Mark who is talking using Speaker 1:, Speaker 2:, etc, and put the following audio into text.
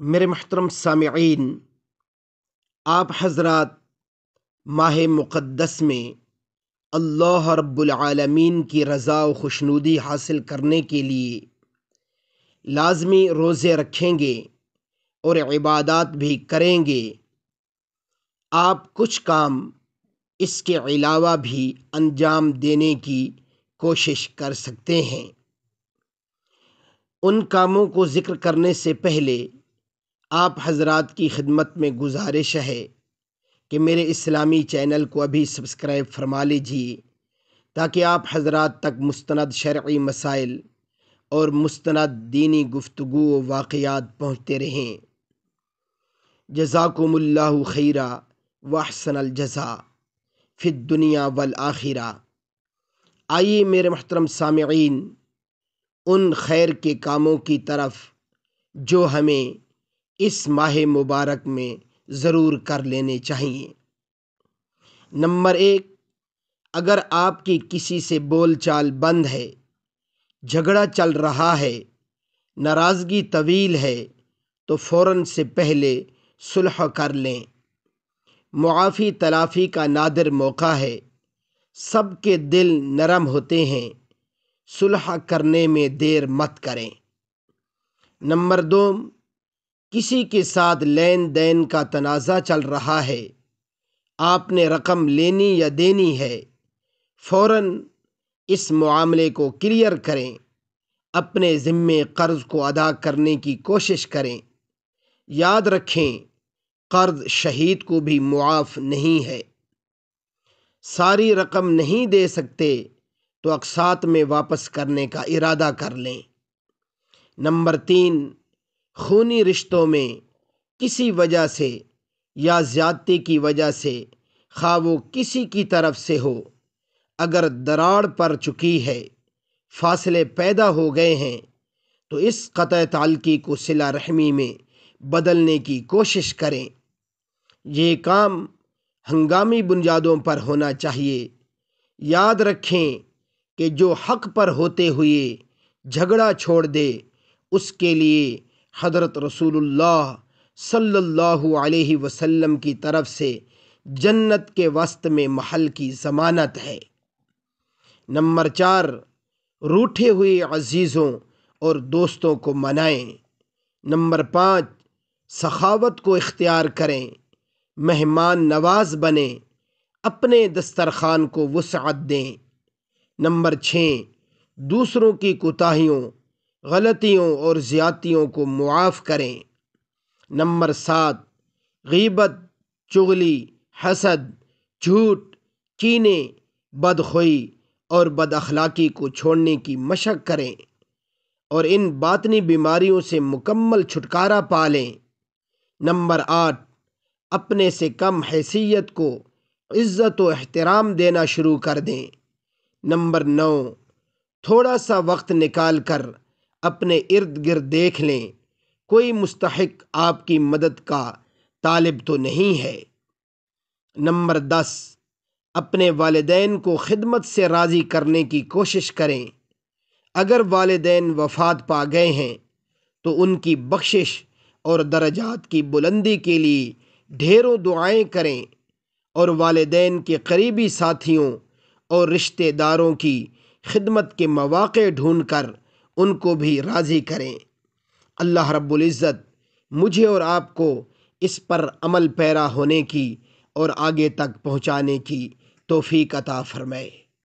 Speaker 1: میرے محترم سامعین، آپ حضرات ماہ مقدس میں اللہ رب العالمین کی رضا و خوشنودی حاصل کرنے کے لیے لازمی روزے رکھیں گے اور عبادات بھی کریں گے۔ آپ کچھ کام اس کے علاوہ بھی انجام دینے کی کوشش کر سکتے ہیں۔ ان کاموں کو ذکر کرنے سے پہلے آپ حضرات کی خدمت میں گزارش ہے کہ میرے اسلامی چینل کو ابھی سبسکرائب فرما لیجیے تاکہ آپ حضرات تک مستند شرعی مسائل اور مستند دینی گفتگو و واقعات پہنچتے رہیں۔ جزاکم اللہ خیرا واحسن الجزا فی الدنیا والآخرہ۔ آئیے میرے محترم سامعین، ان خیر کے کاموں کی طرف جو ہمیں اس ماہ مبارک میں ضرور کر لینے چاہیے۔ نمبر 1، اگر آپ کی کسی سے بول چال بند ہے، جھگڑا چل رہا ہے، ناراضگی طویل ہے، تو فوراً سے پہلے صلح کر لیں۔ معافی تلافی کا نادر موقع ہے، سب کے دل نرم ہوتے ہیں، صلح کرنے میں دیر مت کریں۔ نمبر 2، کسی کے ساتھ لین دین کا تنازع چل رہا ہے، آپ نے رقم لینی یا دینی ہے، فوراً اس معاملے کو کلیئر کریں۔ اپنے ذمے قرض کو ادا کرنے کی کوشش کریں۔ یاد رکھیں، قرض شہید کو بھی معاف نہیں ہے۔ ساری رقم نہیں دے سکتے تو اقساط میں واپس کرنے کا ارادہ کر لیں۔ نمبر 3، خونی رشتوں میں کسی وجہ سے یا زیادتی کی وجہ سے، خواہ وہ کسی کی طرف سے ہو، اگر دراڑ پڑ چکی ہے، فاصلے پیدا ہو گئے ہیں، تو اس قطع تعلقی کو صلہ رحمی میں بدلنے کی کوشش کریں۔ یہ کام ہنگامی بنیادوں پر ہونا چاہیے۔ یاد رکھیں کہ جو حق پر ہوتے ہوئے جھگڑا چھوڑ دے، اس کے لیے حضرت رسول اللہ صلی اللہ علیہ وسلم کی طرف سے جنت کے وسط میں محل کی ضمانت ہے۔ نمبر 4، روٹھے ہوئے عزیزوں اور دوستوں کو منائیں۔ نمبر 5، سخاوت کو اختیار کریں، مہمان نواز بنیں، اپنے دسترخوان کو وسعت دیں۔ نمبر 6، دوسروں کی کوتاہیوں، غلطیوں اور زیادتیوں کو معاف کریں۔ نمبر 7، غیبت، چغلی، حسد، جھوٹ، کینے، بدخوئی اور بد اخلاقی کو چھوڑنے کی مشق کریں اور ان باطنی بیماریوں سے مکمل چھٹکارا پا لیں۔ نمبر 8، اپنے سے کم حیثیت کو عزت و احترام دینا شروع کر دیں۔ نمبر 9، تھوڑا سا وقت نکال کر اپنے ارد گرد دیکھ لیں، کوئی مستحق آپ کی مدد کا طالب تو نہیں ہے۔ نمبر 10، اپنے والدین کو خدمت سے راضی کرنے کی کوشش کریں۔ اگر والدین وفات پا گئے ہیں تو ان کی بخشش اور درجات کی بلندی کے لیے ڈھیروں دعائیں کریں اور والدین کے قریبی ساتھیوں اور رشتہ داروں کی خدمت کے مواقع ڈھونڈ کر ان کو بھی راضی کریں۔ اللہ رب العزت مجھے اور آپ کو اس پر عمل پیرا ہونے کی اور آگے تک پہنچانے کی توفیق عطا فرمائے۔